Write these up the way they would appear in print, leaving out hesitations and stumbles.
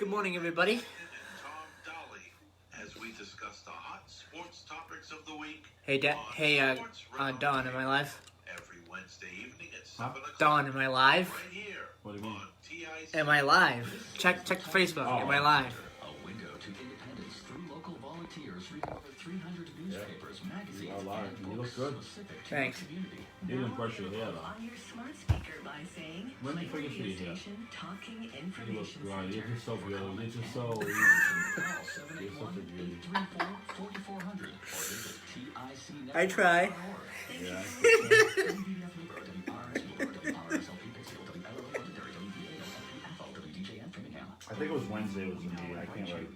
Good morning, everybody. Tom Dolly, as we discuss the hot sports topics of the week. Hey, Don, am I live? Every Wednesday evening at 7 o'clock. Don, am I live? Right here. What do you mean? On TIC. Am I live? Check Facebook. Am I live? A window to independence through local volunteers read over 300 newspapers, magazines, You are live. and You books look good. specific to Thanks. the community. You didn't brush your hair though. On your smart speaker by saying, Let me "Play finish radio with you here. station talking You look information right. You're center." just so good. You're just so. Call You're such a beauty. 781-834-4400 or visit TICnetwork.org. I try. Yeah. I think it was Wednesday was the meeting. I can't wait.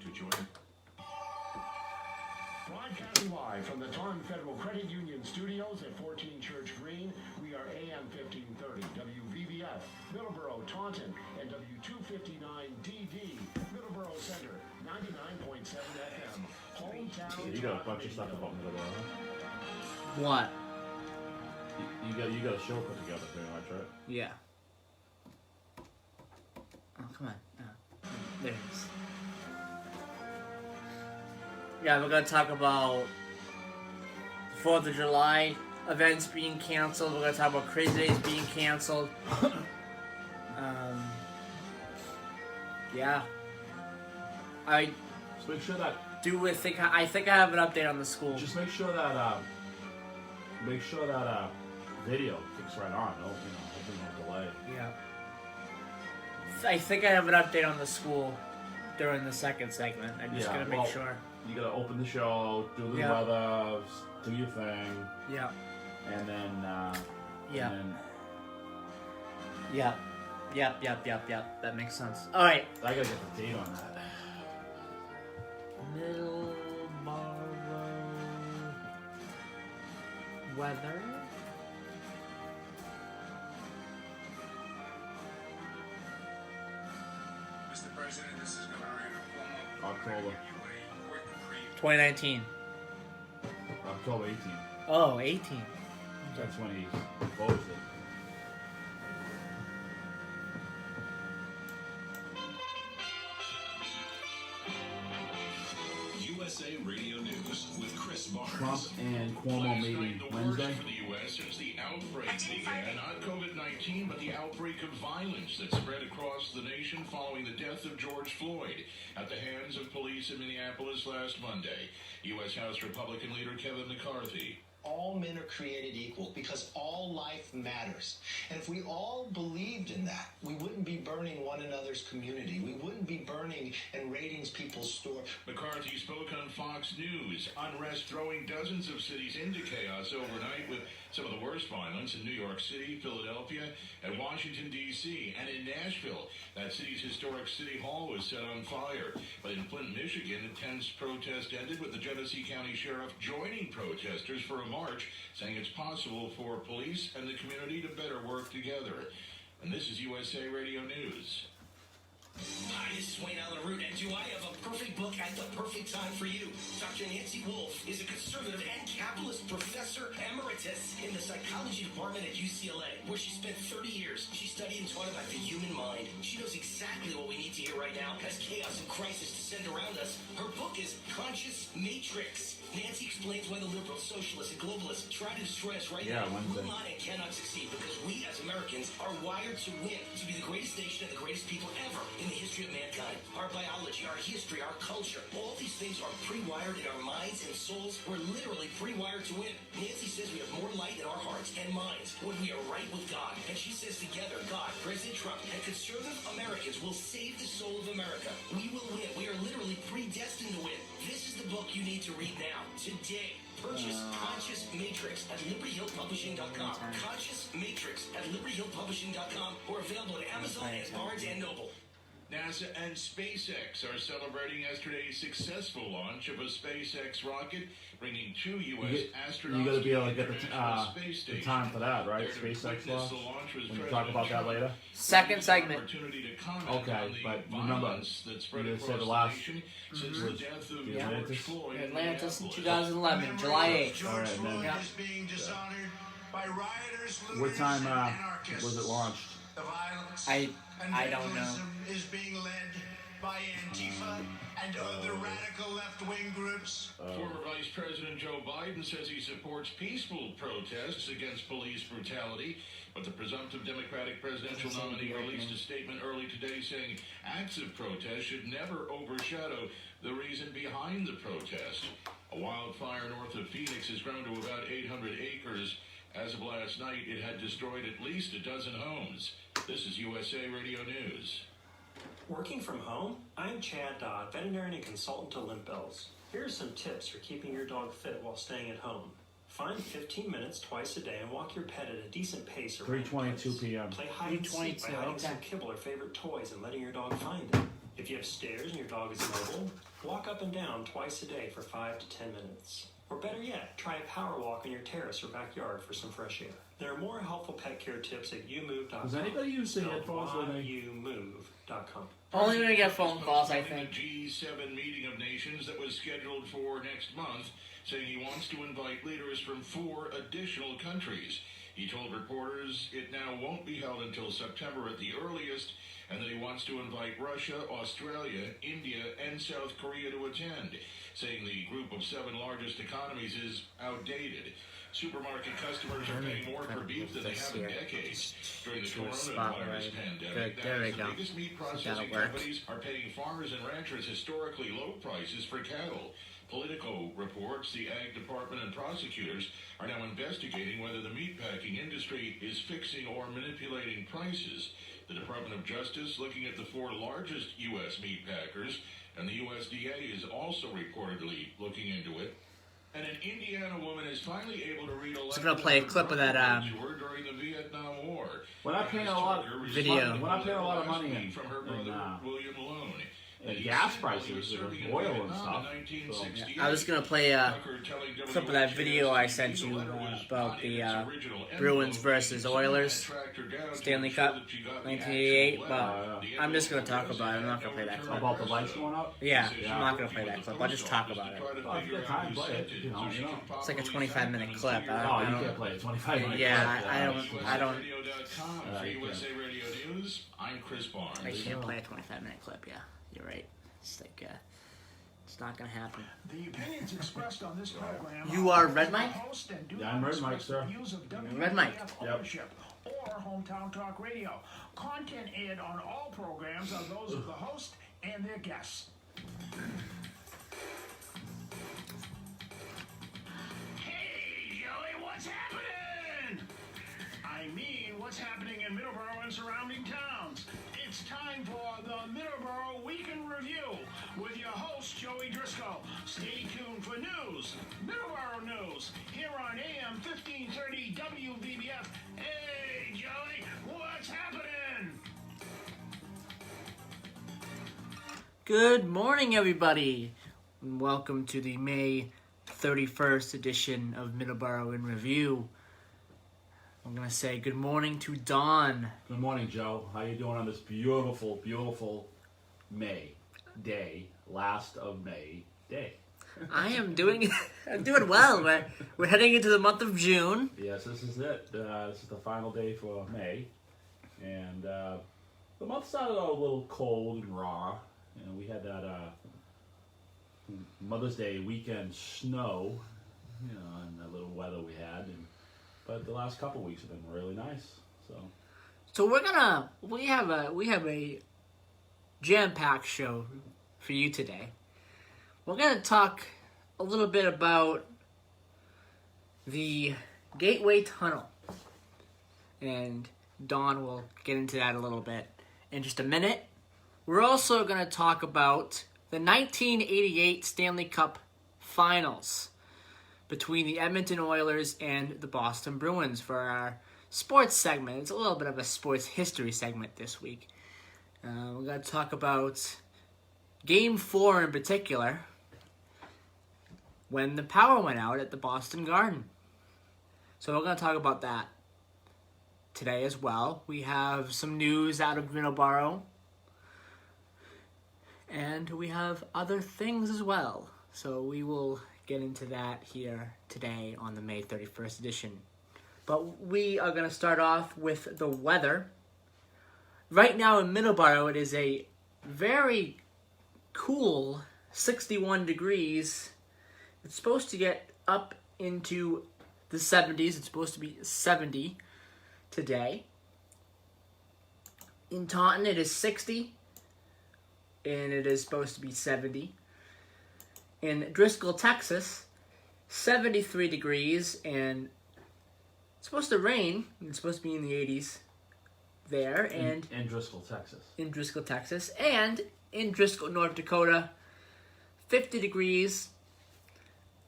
Broadcasting live from the Taunton Federal Credit Union Studios at 14 Church Green, we are AM 1530, WVBF, Middleboro, Taunton, and W259DD, Middleboro Center, 99.7 FM, hometown. You got a bunch of stuff about Middleboro, huh? What? You got a show put together pretty much, right? Yeah. Oh, come on. Oh, there it is. Yeah, we're gonna talk about 4th of July events being canceled. We're gonna talk about Crazy Days being canceled. Yeah. I Just make sure that. do think I have an update on the school. Just make sure that. Video kicks right on. No, hopefully no delay. Yeah. I think I have an update on the school during the second segment. I'm just gonna make sure. You gotta open the show, do the Yeah. weather, do your thing, Yeah. and then. Yeah. And then Yep. That makes sense. All right. I gotta get the date on that. Middleboro weather. Mr. President, this is Governor Andrew Cuomo. October. Give you a quick brief. 2019. October 18th. Oh, 18. That's when he proposed it. USA Radio News with Chris Barnes. Trump and Cuomo meeting The worst Wednesday. for the U.S. since the outbreak began. Not COVID-19, but the outbreak of violence that spread across the nation following the death of George Floyd at the hands of police in Minneapolis last Monday. U.S. House Republican leader Kevin McCarthy. All men are created equal because all life matters. And if we all believed in that, we wouldn't be burning one another's community. We wouldn't be burning and raiding people's store. McCarthy spoke on Fox News. Unrest throwing dozens of cities into chaos overnight with some of the worst violence in New York City, Philadelphia, and Washington, D.C., and in Nashville. That city's historic city hall was set on fire. But in Flint, Michigan, a tense protest ended with the Genesee County Sheriff joining protesters for a march, saying it's possible for police and the community to better work together. And this is USA Radio News. Hi, this is Wayne Allen Root, and do I have a perfect book at the perfect time for you? Dr. Nancy Wolfe is a conservative and capitalist professor emeritus in the psychology department at UCLA, where she spent 30 years. She studied and taught about the human mind. She knows exactly what we need to hear right now as chaos and crisis descend around us. Her book is Conscious Matrix. Nancy explains why the liberals, socialists, and globalists try to destroy us right now. Wednesday. Will not and cannot succeed because we as Americans are wired to win, to be the greatest nation and the greatest people ever in the history of mankind. Our biology, our history, our culture, all these things are pre-wired in our minds and souls. We're literally pre-wired to win. Nancy says we have more light in our hearts and minds when we are right with God. And she says together, God, President Trump, and conservative Americans will save the soul of America. We will win. We are literally predestined to win. This is the book you need to read now, today. Purchase Conscious Matrix at LibertyHillPublishing.com. Conscious Matrix at LibertyHillPublishing.com or available at Amazon and Barnes & Noble. NASA and SpaceX are celebrating yesterday's successful launch of a SpaceX rocket, bringing 2 U.S. astronauts You gotta be able to the get International Space the Station. time for that, right? There to SpaceX witness launch. the launch was We can talk President about that Trump. later. Second segment. Opportunity to comment Okay, on the but remember, violence that spread you across said the the last nation since was the death of the George Atlantis? Floyd in Atlantis in Minneapolis. 2011, July 8th. All right, and then Yeah. is being dishonored by rioters, what looters, time and anarchists. was it launched? The violence I and don't know. vandalism is being led by Antifa and other radical left-wing groups? Former Vice President Joe Biden says he supports peaceful protests against police brutality, but the presumptive Democratic presidential nominee released a statement early today saying acts of protest should never overshadow the reason behind the protest. A wildfire north of Phoenix has grown to about 800 acres. As of last night, it had destroyed at least a dozen homes. This is USA Radio News. Working from home? I'm Chad Dodd, veterinarian and consultant to Limp Bills. Here are some tips for keeping your dog fit while staying at home. Find 15 minutes twice a day and walk your pet at a decent pace. 3:22 p.m. Play hide and seek by hiding some kibble or favorite toys and letting your dog find it. If you have stairs and your dog is mobile, walk up and down twice a day for 5 to 10 minutes. Or better yet, try a power walk on your terrace or backyard for some fresh air. There are more helpful pet care tips at youmove.com. Does anybody use the headphones when they... youmove.com. Only when we get phone calls, I think. The G7 meeting of nations that was scheduled for next month, saying he wants to invite leaders from 4 additional countries. He told reporters it now won't be held until September at the earliest, and that he wants to invite Russia, Australia, India, and South Korea to attend, saying the group of 7 largest economies is outdated. Supermarket customers are paying more for beef than they have in decades. During the coronavirus pandemic, the biggest meat processing companies are paying farmers and ranchers historically low prices for cattle. Politico reports the Ag Department and prosecutors are now investigating whether the meatpacking industry is fixing or manipulating prices. The Department of Justice looking at the 4 largest U.S. meatpackers, and the USDA is also reportedly looking into it. And an Indiana woman is finally able to read a letter. I'm gonna play a clip of that during the Vietnam War. When I pay a lot of video. When I pay a lot of money in, from her brother William Lone. gas prices and oil and stuff. So, I was gonna play a clip of that video I sent you about the Bruins versus Oilers Stanley Cup 1988. But I'm just gonna talk about it. I'm not gonna play that clip. About the lights going up? Yeah, I'm not gonna play that clip. I'll just talk about it. Well, if you got time, play it. You know. It's like a 25-minute clip. You can't play a 25-minute yeah, clip. I don't. I'm Chris Barnes. I can't play a 25-minute clip. Yeah. You're right. It's like, it's not gonna happen. The opinions expressed on this program. You are Red Mike? Yeah, I'm Red Mike, sir. Red Mike. Ownership or Hometown Talk Radio. Content aired on all programs are those of the host and their guests. Hey, Joey, what's happening? I mean, what's happening in Middleboro and surrounding towns? It's time for the Middleboro Week in Review with your host, Joey Driscoll. Stay tuned for news, Middleboro news, here on AM 1530 WVBF. Hey, Joey, what's happening? Good morning, everybody, and welcome to the May 31st edition of Middleboro in Review. I'm going to say good morning to Don. Good morning, Joe. How you doing on this beautiful, beautiful May day, last of May day? I'm doing well. We're heading into the month of June. Yes, this is it. This is the final day for May. And the month started out a little cold and raw. You know, we had that Mother's Day weekend snow, you know, and that little weather we had. But the last couple weeks have been really nice. So we have a jam-packed show for you today. We're gonna talk a little bit about the Gateway Tunnel, and Dawn will get into that a little bit in just a minute. We're also gonna talk about the 1988 Stanley Cup Finals between the Edmonton Oilers and the Boston Bruins for our sports segment. It's a little bit of a sports history segment this week. We're going to talk about Game 4 in particular, when the power went out at the Boston Garden. So we're going to talk about that today as well. We have some news out of Middleboro, and we have other things as well. So we will get into that here today on the May 31st edition. But we are going to start off with the weather. Right now in Middleboro, it is a very cool 61 degrees. It's supposed to get up into the 70s. It's supposed to be 70 today. In Taunton, it is 60, and it is supposed to be 70. In Driscoll, Texas, 73 degrees, and it's supposed to rain. It's supposed to be in the 80s there. And in Driscoll, Texas. In Driscoll, Texas. And in Driscoll, North Dakota, 50 degrees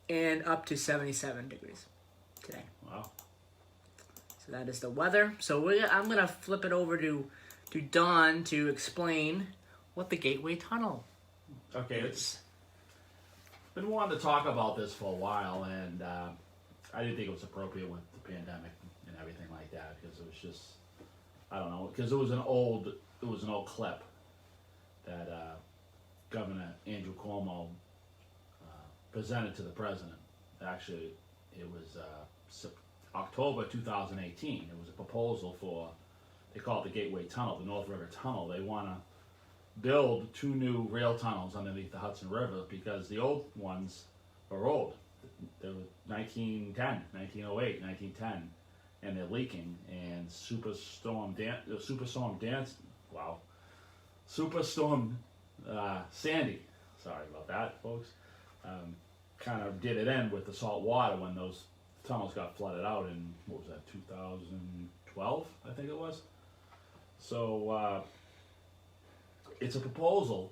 and up to 77 degrees today. Wow. So that is the weather. So I'm going to flip it over to Don to explain what the Gateway Tunnel Okay, is. Been wanting to talk about this for a while, and I didn't think it was appropriate with the pandemic and everything like that, because it was just, I don't know, because it was an old clip that Governor Andrew Cuomo presented to the president. Actually, it was October 2018. It was a proposal for, they call it the Gateway Tunnel, the North River Tunnel. They want to build 2 new rail tunnels underneath the Hudson River because the old ones are old. They were 1910, 1908, 1910, and they're leaking. And Superstorm Sandy, sorry about that, folks, kind of did it in with the salt water when those tunnels got flooded out in, what was that, 2012, I think it was. So it's a proposal,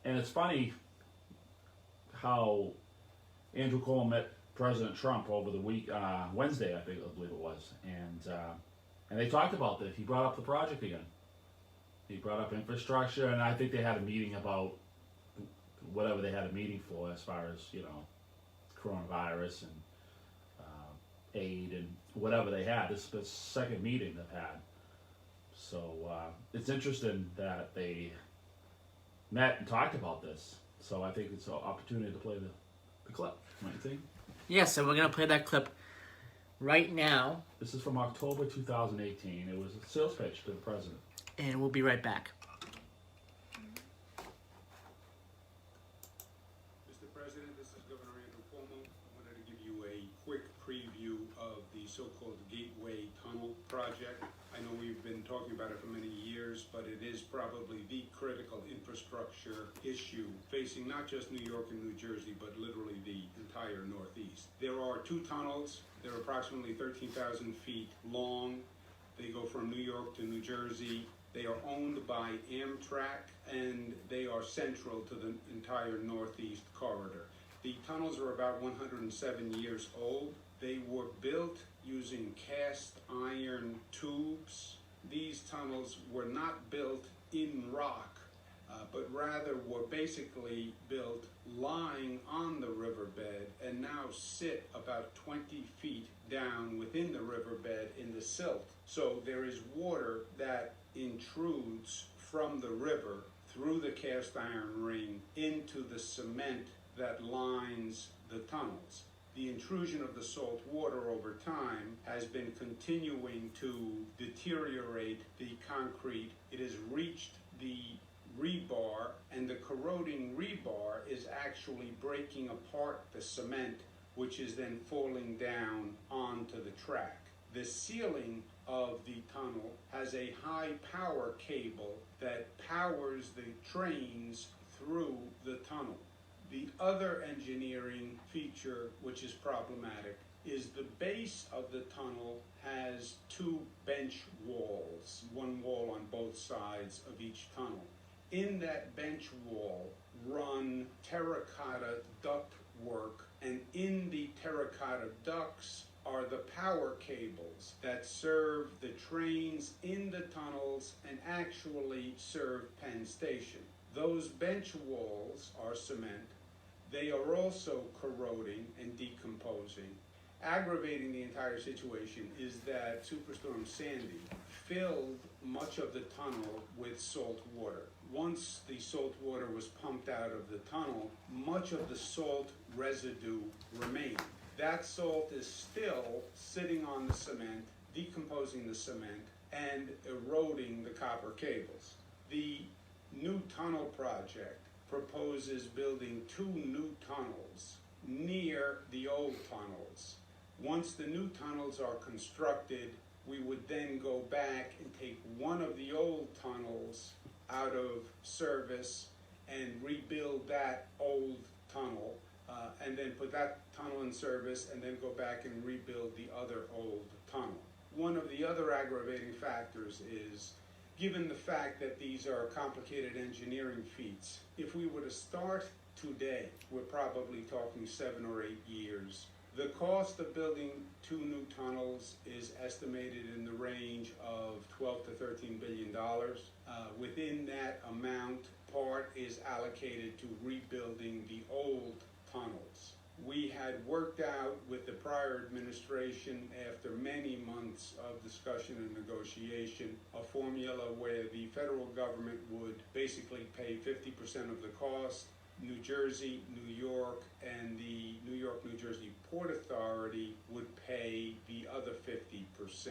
and it's funny how Andrew Cuomo met President Trump over the week, Wednesday, I believe it was, and they talked about this. He brought up the project again. He brought up infrastructure, and I think they had a meeting about whatever they had a meeting for, as far as, you know, coronavirus and aid and whatever they had. This is the second meeting they've had. So it's interesting that they met and talked about this. So I think it's an opportunity to play the clip. What do you think? Yeah, so we're going to play that clip right now. This is from October 2018. It was a sales pitch to the president. And we'll be right back. Mr. President, this is Governor Andrew Cuomo. I wanted to give you a quick preview of the so-called Gateway Tunnel project. I know we've been talking about it for many years, but it is probably the critical infrastructure issue facing not just New York and New Jersey, but literally the entire Northeast. There are 2 tunnels. They're approximately 13,000 feet long. They go from New York to New Jersey. They are owned by Amtrak, and they are central to the entire Northeast corridor. The tunnels are about 107 years old. They were built using cast iron tubes. These tunnels were not built in rock, but rather were basically built lying on the riverbed and now sit about 20 feet down within the riverbed in the silt. So there is water that intrudes from the river through the cast iron ring into the cement that lines the tunnels. The intrusion of the salt water over time has been continuing to deteriorate the concrete. It has reached the rebar, and the corroding rebar is actually breaking apart the cement, which is then falling down onto the track. The ceiling of the tunnel has a high power cable that powers the trains through the tunnel. The other engineering feature which is problematic is the base of the tunnel has 2 bench walls, 1 wall on both sides of each tunnel. In that bench wall run terracotta duct work, and in the terracotta ducts are the power cables that serve the trains in the tunnels and actually serve Penn Station. Those bench walls are cement. They are also corroding and decomposing. Aggravating the entire situation is that Superstorm Sandy filled much of the tunnel with salt water. Once the salt water was pumped out of the tunnel, much of the salt residue remained. That salt is still sitting on the cement, decomposing the cement, and eroding the copper cables. The new tunnel project proposes building 2 new tunnels near the old tunnels. Once the new tunnels are constructed, we would then go back and take one of the old tunnels out of service and rebuild that old tunnel, and then put that tunnel in service and then go back and rebuild the other old tunnel. One of the other aggravating factors is, given the fact that these are complicated engineering feats, if we were to start today, we're probably talking 7 or 8 years. The cost of building 2 new tunnels is estimated in the range of $12 to $13 billion. Within that amount, part is allocated to rebuilding the old tunnels. We had worked out with the prior administration, after many months of discussion and negotiation, a formula where the federal government would basically pay 50% of the cost. New Jersey, New York, and the New York-New Jersey Port Authority would pay the other 50%.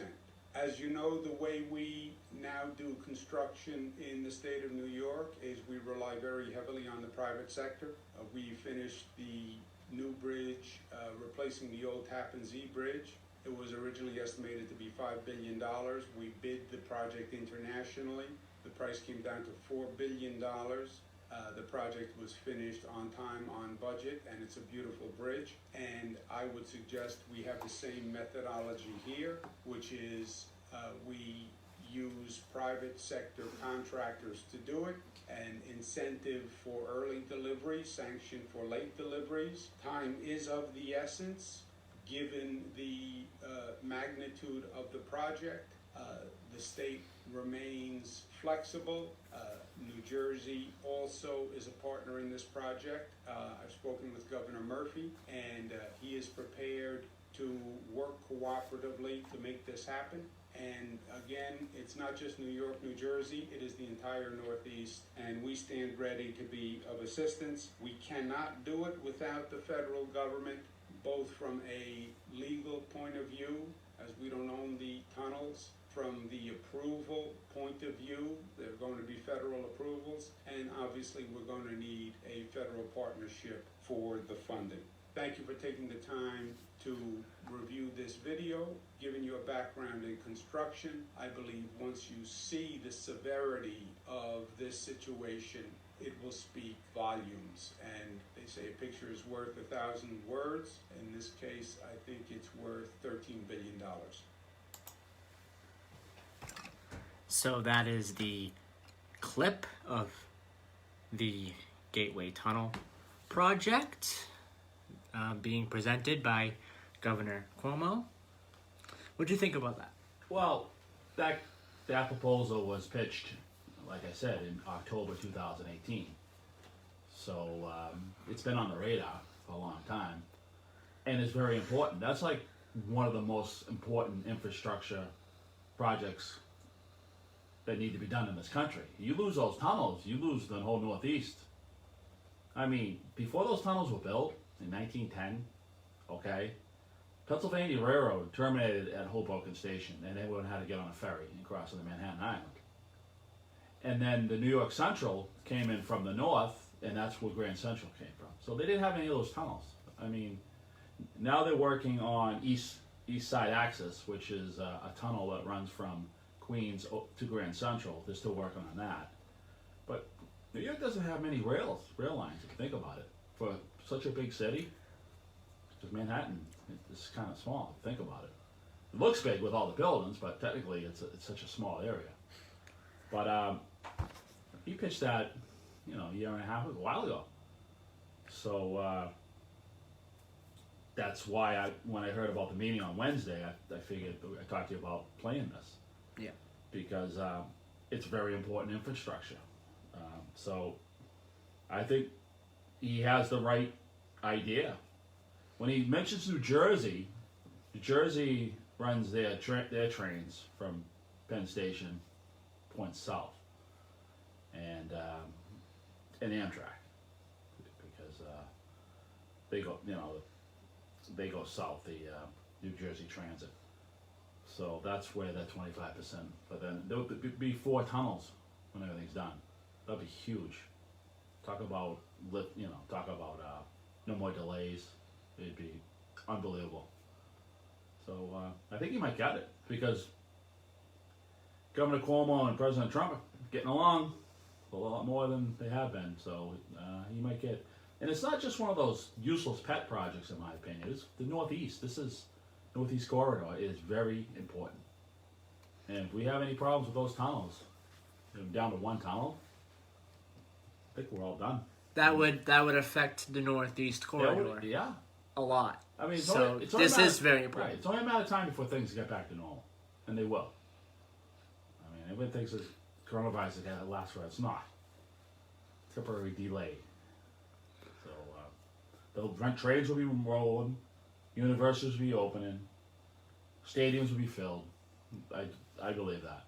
As you know, the way we now do construction in the state of New York is we rely very heavily on the private sector. We finished the new bridge, replacing the old Tappan Zee Bridge. It was originally estimated to be $5 billion. We bid the project internationally. The price came down to $4 billion. The project was finished on time, on budget, and it's a beautiful bridge. And I would suggest we have the same methodology here, which is we use private sector contractors to do it, an incentive for early delivery, sanction for late deliveries. Time is of the essence, given the magnitude of the project. The state remains flexible. New Jersey also is a partner in this project. I've spoken with Governor Murphy, and he is prepared to work cooperatively to make this happen. And again, it's not just New York, New Jersey, it is the entire Northeast, and we stand ready to be of assistance. We cannot do it without the federal government, both from a legal point of view, as we don't own the tunnels, from the approval point of view, there are going to be federal approvals, and obviously we're going to need a federal partnership for the funding. Thank you for taking the time to review this video, giving you a background in construction. I believe once you see the severity of this situation, it will speak volumes. And they say a picture is worth 1,000 words. In this case, I think it's worth $13 billion. So that is the clip of the Gateway Tunnel project being presented by Governor Cuomo. What do you think about that? Well, that proposal was pitched, like I said, in October 2018. So it's been on the radar for a long time, and it's very important. That's like one of the most important infrastructure projects that need to be done in this country. You lose those tunnels, you lose the whole Northeast. I mean, before those tunnels were built in 1910, okay, Pennsylvania Railroad terminated at Hoboken Station, and everyone had to get on a ferry and cross to the Manhattan Island. And then the New York Central came in from the north, and that's where Grand Central came from. So they didn't have any of those tunnels. I mean, now they're working on East Side Access, which is a tunnel that runs from Queens to Grand Central. They're still working on that. But New York doesn't have many rail lines, if you think about it. For such a big city, because Manhattan is kind of small, if you think about it. It looks big with all the buildings, but technically it's such a small area. But he pitched that, a year and a half, a while ago. So that's why when I heard about the meeting on Wednesday, I figured I talked to you about playing this. Yeah. Because it's very important infrastructure. So I think he has the right idea. When he mentions New Jersey runs their trains from Penn Station points south, and Amtrak, because they go south, the New Jersey Transit. So that's where that 25%. But then there'll be 4 tunnels when everything's done. That'll be huge. Talk about no more delays. It'd be unbelievable. So I think he might get it because Governor Cuomo and President Trump are getting along a lot more than they have been. So he might get. And it's not just one of those useless pet projects, in my opinion. It's the Northeast. This is Northeast Corridor is very important. And if we have any problems with those tunnels, down to one tunnel, I think we're all done. That would affect the Northeast Corridor. Yeah. A lot. I mean, this is very important. Right, it's only a matter of time before things get back to normal, and they will. I mean, everyone thinks that coronavirus is going to last forever. It's not. Temporary delay. So the rent trades will be rolling, universities will be opening, stadiums will be filled. I believe that.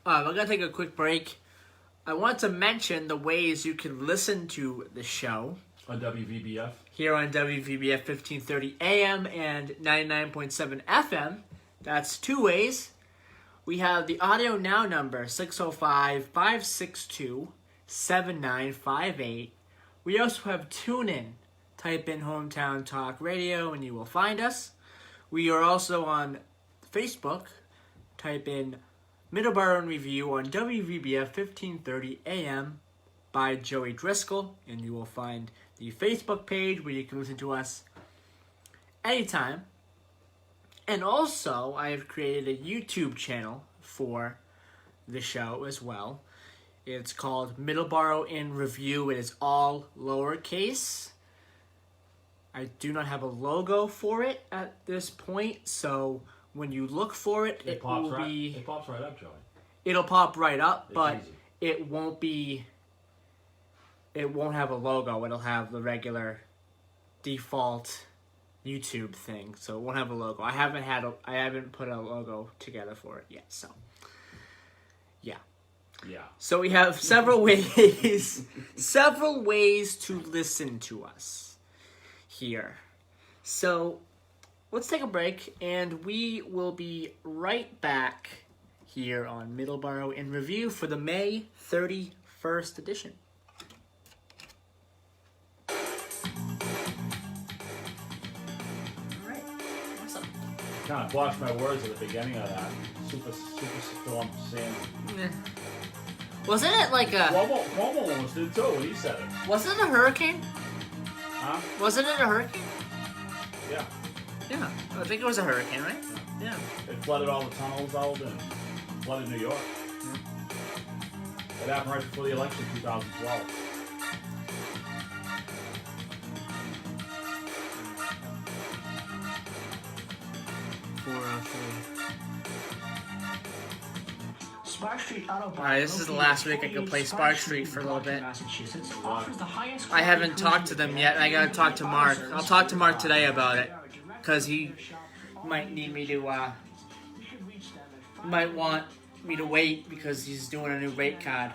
We're going to take a quick break. I want to mention the ways you can listen to the show. On WVBF? Here on WVBF 1530 AM and 99.7 FM. That's two ways. We have the Audio Now number, 605-562-7958. We also have TuneIn. Type in Hometown Talk Radio and you will find us. We are also on Facebook. Type in Middleboro in Review on WVBF 1530 AM by Joey Driscoll, and you will find the Facebook page where you can listen to us anytime. And also, I have created a YouTube channel for the show as well. It's called Middleboro in Review. It is all lowercase. I do not have a logo for it at this point, so when you look for it, It pops right up, Joey. It'll pop right up, It's but easy. it won't have a logo. It'll have the regular default YouTube thing, so it won't have a logo. I haven't put a logo together for it yet, so yeah. Yeah. So we have several ways to listen to us here. So let's take a break, and we will be right back here on Middleboro in Review for the May 31st edition. Alright, awesome. Kind of botched my words at the beginning of that. Super storm Sandy. Wasn't it like a... Cuomo almost did too when he said it. Wasn't it a hurricane? Huh? Wasn't it a hurricane? Yeah. Yeah, I think it was a hurricane, right? Yeah. It flooded all the tunnels out and flooded New York. It happened right before the election in 2012. Spark Street Auto Body. Alright, this is the last week I could play Spark Street for a little bit. I haven't talked to them yet, and I gotta talk to Mark. I'll talk to Mark today about it, because he might need me to, might want me to wait, because he's doing a new rate card.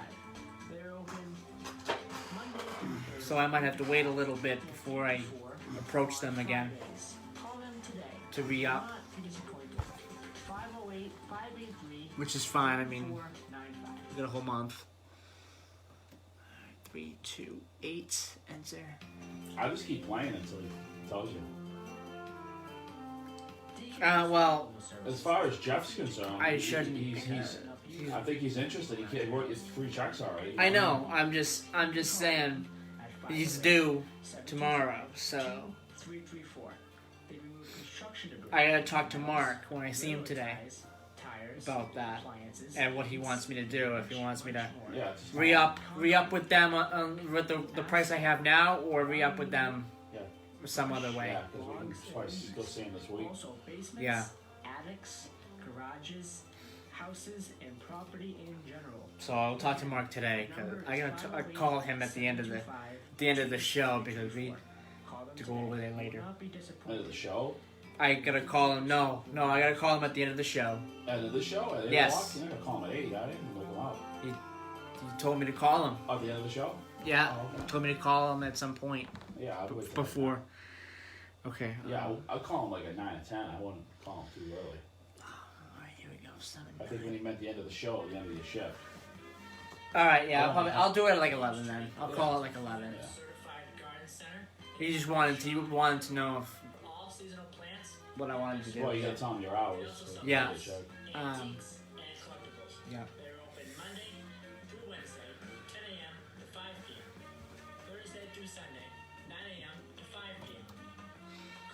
So I might have to wait a little bit before I approach them again to re-up. Which is fine, I mean, we got a whole month. 3, 2, 8, enter. I just keep playing until he tells you. Well, as far as Jeff's concerned, I shouldn't. I think he's interested. He can't work his 3 checks already. I know. I'm just saying he's due tomorrow, so I gotta talk to Mark when I see him today about that and what he wants me to do. If he wants me to re-up with them with the price I have now, or re-up with them some other way. Yeah, because we can probably still see him this week. Yeah. Attics, garages, houses, and property in general. So I'll talk to Mark today, because I'm gonna call him at the end of the show, because we to go over there later. End of the show? I gotta call him. No, I gotta call him at the end of the show. End of the show? At 8 yes. You're not gonna call him at 8, are you? Look him up. He told me to call him. Oh, at the end of the show? Yeah, oh, okay. He told me to call him at some point. Yeah, I would. Before. Okay. Yeah, I'll call him like at 9 or 10. I wouldn't call him too early. Alright, here we go. 7. I think when he meant the end of the show, the end of your shift. All right, yeah, I'll do it at like 11 then. I'll call it like 11. Certified Garden Center. He just wanted to know if All seasonal plants. what I wanted to do. Well, you gotta tell them your hours. So Yeah. they check. Antiques and collectibles. Yeah. They're open Monday through Wednesday, 10 a.m. to 5 p.m. Thursday through Sunday, 9 a.m. to 5 p.m.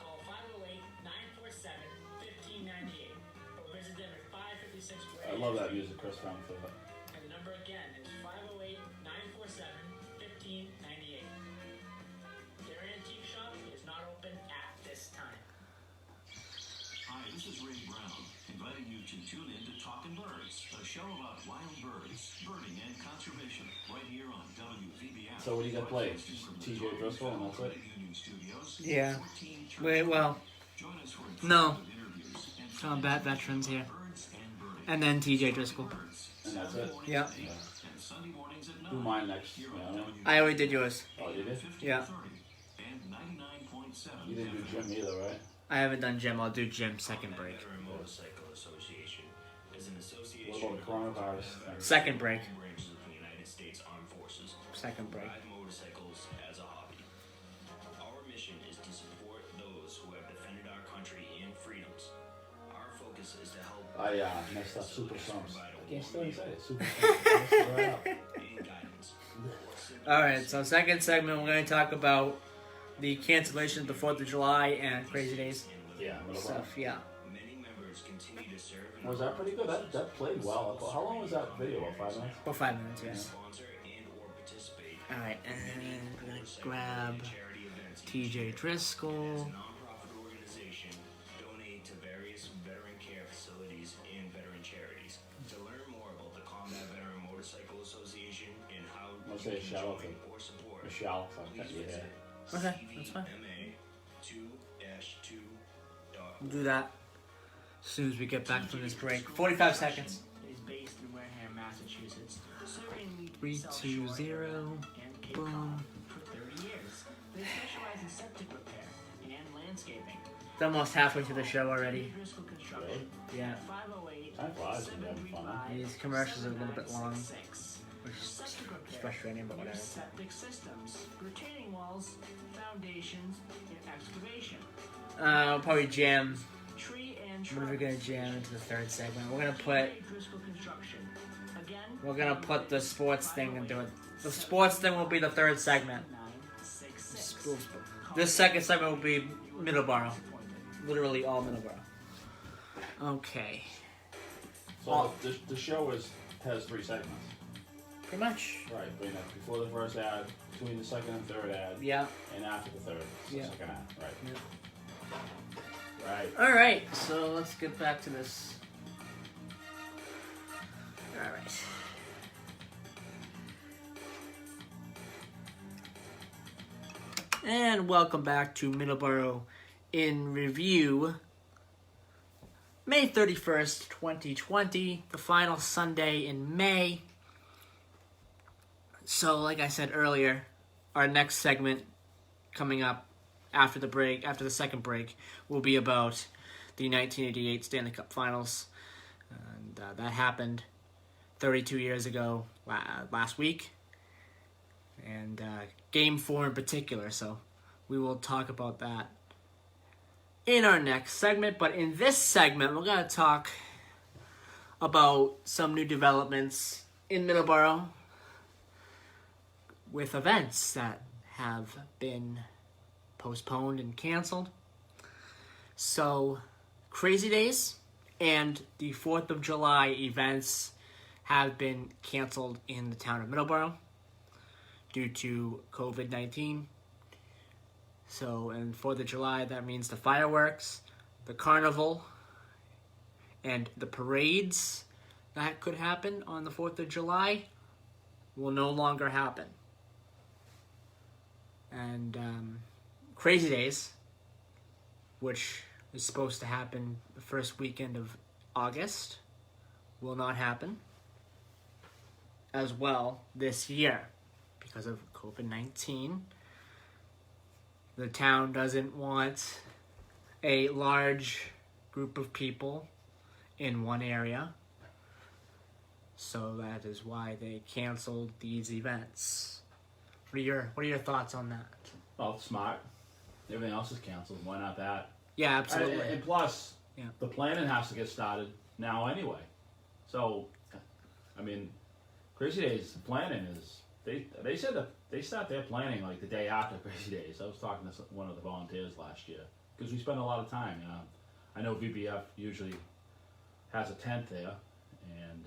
Call 508-947-1598 or visit them at 556 I love that music Chris found for that. And the number again is 508-947-1598. Their antique shop is not open at this time. Hi, this is Ray Brown, inviting you to tune in to Talkin' Birds, a show about wild birds, birding, and conservation, right here on WVBF. So what do you got played? TJ Driscoll and that's it? Yeah. Wait, well, no. Combat veterans here. And then TJ Driscoll. And that's it? Yeah. Do mine next. You know? I already did yours. Oh, you did? Yeah. You didn't do Jim either, right? I haven't done Jim. I'll do Jim second break. Motorcycle Association is an association What about the coronavirus thing? Second break. branches of the United States Armed Forces. Second break. Ride motorcycles as a hobby. Our mission is to support those who have defended our country and freedoms. Our focus is to help I messed up Super Sums. I can't still say it. Super Sums. I messed it right up. and guidance. Alright, so second segment, we're going to talk about the cancellation of the 4th of July and Crazy Days Yeah, stuff. Yeah. Many members continue to serve in Was that pretty good? That played well. How long was that video? About 5 minutes? About 5 minutes, yes. sponsor and or participate Alright, and we're going to grab charity events. TJ Driscoll. Nonprofit organization donate to various veteran care facilities and veteran charities. To learn more about the Combat Veteran Motorcycle Association and how I'll say a shout out to or support, Michelle. So I cut your hair. Okay, that's fine. CVMA2-2. We'll do that as soon as we get back from this break. 45 seconds. Is based in Wareham, Massachusetts, serving meat 3, South 2, Shore 0. and Cape Boom. Cod for 30 years. They specialize in septic repair and landscaping. It's almost halfway through the show already. Driscoll Construction. Yeah. At 508 Time flies when you're having fun, huh? These commercials are a little bit long, 966. which is Septic repair. frustrating, but whatever. Septic systems, retaining walls, foundations, and excavation. We'll probably jam. Tree and What are we gonna jam into the third segment? We're gonna put. Driscoll Construction. Again, We're gonna put the sports thing into it. The sports thing will be the third segment. 966. This second segment will be Middleboro. Literally all Middleboro. Okay. So the show has 3 segments. Pretty much. Right. Before the first ad, between the second and third ad, Yeah. and after the third, so Yeah. second ad. Right. Yeah. Right. Alright, so let's get back to this. Alright. And welcome back to Middleboro in Review. May 31st, 2020, the final Sunday in May. So, like I said earlier, our next segment coming up after the break, after the second break, will be about the 1988 Stanley Cup Finals. And that happened 32 years ago last week. And Game 4 in particular, so we will talk about that in our next segment. But in this segment, we're going to talk about some new developments in Middleboro with events that have been postponed and canceled. So, Crazy Days and the 4th of July events have been canceled in the town of Middleboro due to COVID-19. So, and 4th of July, that means the fireworks, the carnival, and the parades that could happen on the 4th of July will no longer happen. And Crazy Days, which is supposed to happen the first weekend of August, will not happen as well this year because of COVID-19. The town doesn't want a large group of people in one area. So that is why they canceled these events. What are your thoughts on that? Well, it's smart. Everything else is canceled. Why not that? Yeah, absolutely. And plus, Yeah. the planning has to get started now anyway. So, I mean, Crazy Days planning is they said that they start their planning like the day after Crazy Days. I was talking to one of the volunteers last year because we spend a lot of time. I know VBF usually has a tent there, and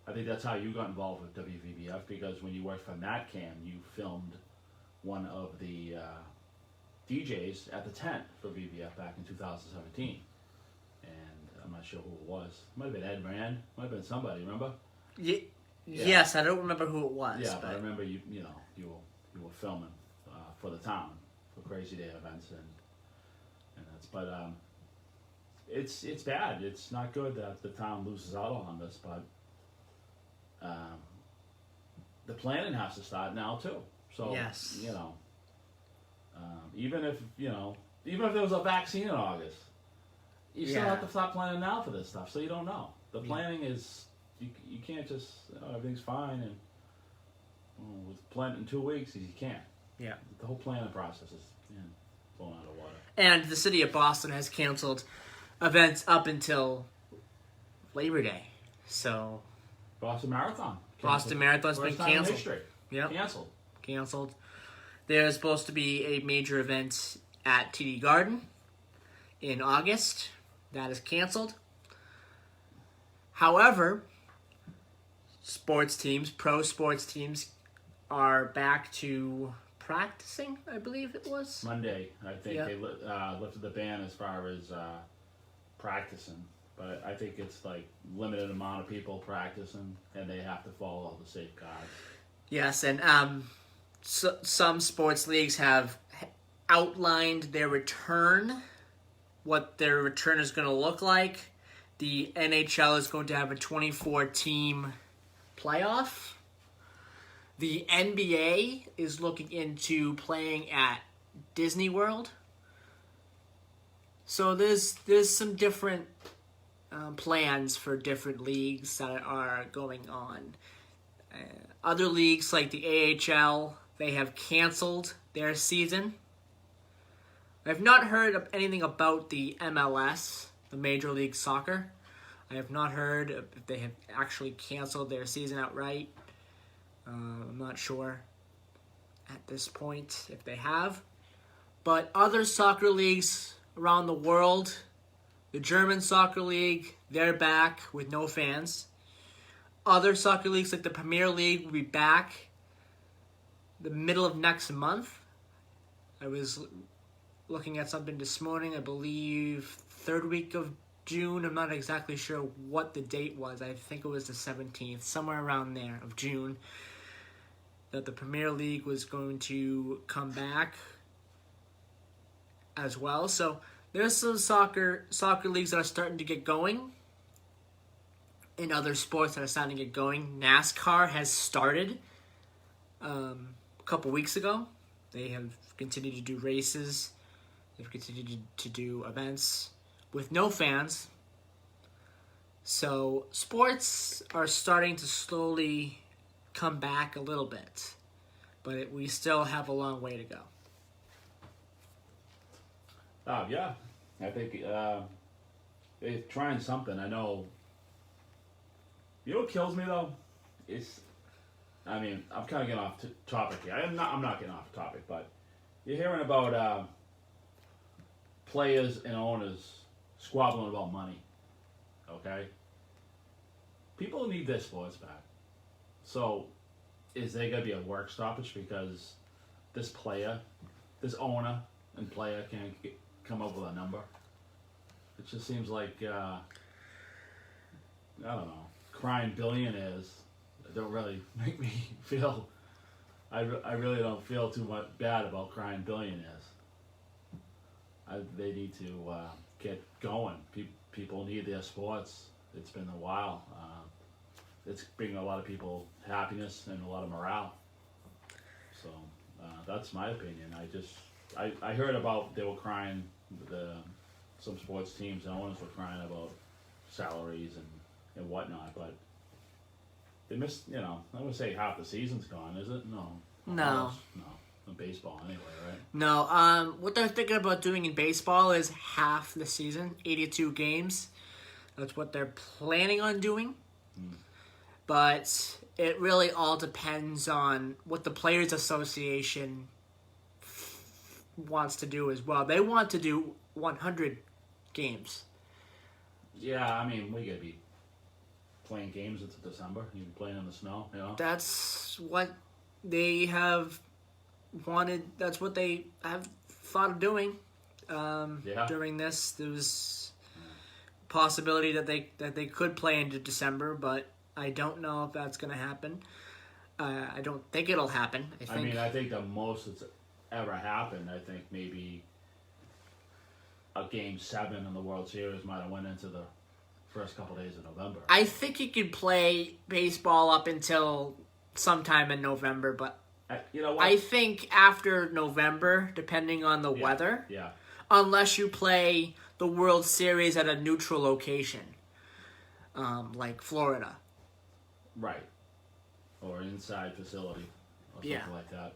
I think that's how you got involved with WVBF, because when you worked for NatCam, you filmed one of the DJs at the tent for VBF back in 2017. And I'm not sure who it was. It might have been Ed Rand. Might have been somebody. Remember? Yeah. Yeah. Yes, I don't remember who it was. Yeah, but I remember you were filming for the town for Crazy Day events, and it's bad. It's not good that the town loses out on this, but the planning has to start now too. So yes. Even if there was a vaccine in August, you still have to start planning now for this stuff. So you don't know. The planning is you can't just everything's fine and with planning in 2 weeks you can't. Yeah. The whole planning process is blown out of water. And the city of Boston has canceled events up until Labor Day. So Boston Marathon. Boston Marathon's been canceled. Yep. Canceled. There's supposed to be a major event at TD Garden in August. That is canceled. However, pro sports teams are back to practicing, I believe it was. Monday, I think they lifted the ban as far as practicing. But I think it's like limited amount of people practicing, and they have to follow all the safeguards. Yes, and some sports leagues have outlined their return, what their return is going to look like. The NHL is going to have a 24-team playoff. The NBA is looking into playing at Disney World. So there's some different plans for different leagues that are going on. Other leagues like the AHL, they have canceled their season. I've not heard of anything about the MLS, the Major League Soccer. I have not heard if they have actually canceled their season outright. I'm not sure at this point if they have. But other soccer leagues around the world, the German Soccer League, they're back with no fans. Other soccer leagues like the Premier League will be back the middle of next month. I was looking at something this morning, I believe third week of June. I'm not exactly sure what the date was. I think it was the 17th, somewhere around there of June, that the Premier League was going to come back as well. So there's some soccer leagues that are starting to get going. In other sports that are starting to get going, NASCAR has started a couple weeks ago. They have continued to do races. They've continued to do events with no fans. So sports are starting to slowly come back a little bit, but we still have a long way to go. Yeah, I think they're trying something. I know. You know what kills me though? I'm kind of getting off topic here. I'm not getting off topic, but you're hearing about players and owners squabbling about money. Okay? People need their sports back. So, is there going to be a work stoppage because this owner and player can't come up with a number? It just seems like, I don't know, crying billionaires don't really make me feel, I really don't feel too much bad about crying billionaires. They need to get going. People need their sports. It's been a while. It's bringing a lot of people happiness and a lot of morale. So that's my opinion. I heard about they were crying. Some sports teams and owners were crying about salaries and whatnot. But they missed, I would say half the season's gone, is it? No. No. Almost. No. In baseball anyway, right? No. What they're thinking about doing in baseball is half the season, 82 games. That's what they're planning on doing. But it really all depends on what the Players Association wants to do as well. They want to do 100 games. Yeah, I mean, we gotta be playing games into December. You can play in the snow, That's what they have wanted. That's what they have thought of doing. During this, there was possibility that they could play into December, but I don't know if that's going to happen. I don't think it'll happen. I think the most that's ever happened, I think maybe a Game 7 in the World Series might have went into the first couple days of November. I think you could play baseball up until sometime in November, but you know what? I think after November, depending on the weather, unless you play the World Series at a neutral location, like Florida. Right. Or inside facility or something like that.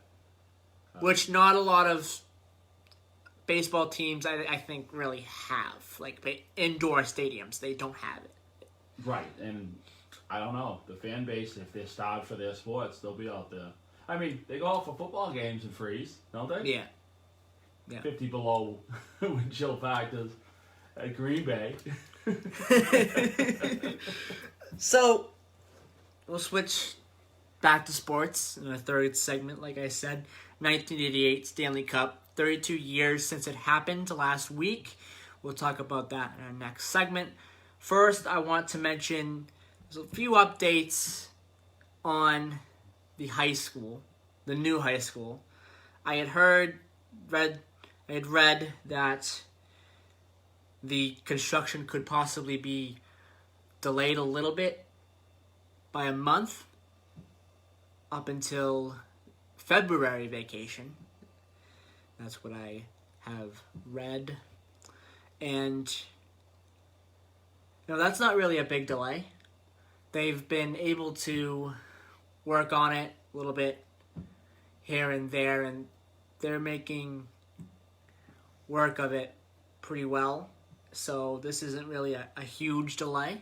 Which not a lot of baseball teams, I think, really have. Like indoor stadiums, they don't have it. Right, and I don't know. The fan base, if they're starved for their sports, they'll be out there. I mean, they go out for football games and freeze, don't they? Yeah. 50 below wind chill factors at Green Bay. So, we'll switch back to sports in the third segment, like I said. 1988 Stanley Cup, 32 years since it happened last week. We'll talk about that in our next segment. First, I want to mention there's a few updates on the high school, the new high school. I had read that the construction could possibly be delayed a little bit by a month up until February vacation. That's what I have read. And that's not really a big delay. They've been able to work on it a little bit here and there, and they're making work of it pretty well. So this isn't really a huge delay,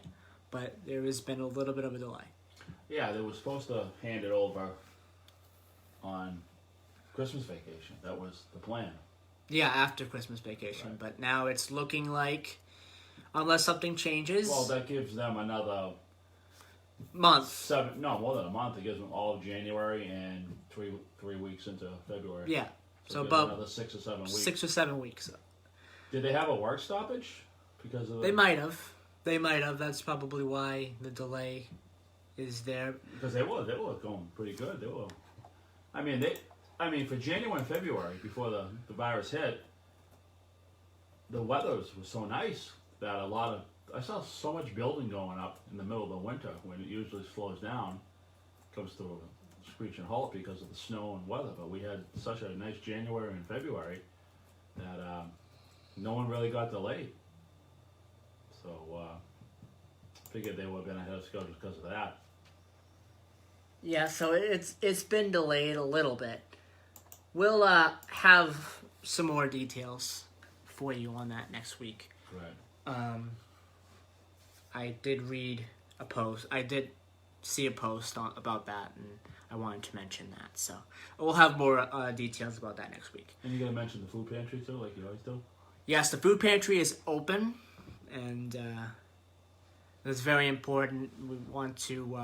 but there has been a little bit of a delay. Yeah, they were supposed to hand it over on Christmas vacation. That was the plan. Yeah, after Christmas vacation. Right. But now it's looking like, unless something changes... Well, that gives them another... month. More than a month. It gives them all of January and three weeks into February. Yeah. So about another 6 or 7 weeks. 6 or 7 weeks. Did they have a work stoppage? Because of They might have. That's probably why the delay is there. Because they were going pretty good. They were. I mean, for January and February, before the virus hit, the weather was so nice that I saw so much building going up in the middle of the winter when it usually slows down, comes to a screeching halt because of the snow and weather. But we had such a nice January and February that no one really got delayed. So figured they were going to have schedule because of that. Yeah, so it's been delayed a little bit. We'll have some more details for you on that next week. Right. I did read a post. I did see a post about that, and I wanted to mention that. So we'll have more details about that next week. And you're going to mention the food pantry too, like you always do? Yes, the food pantry is open, and that's very important. We want to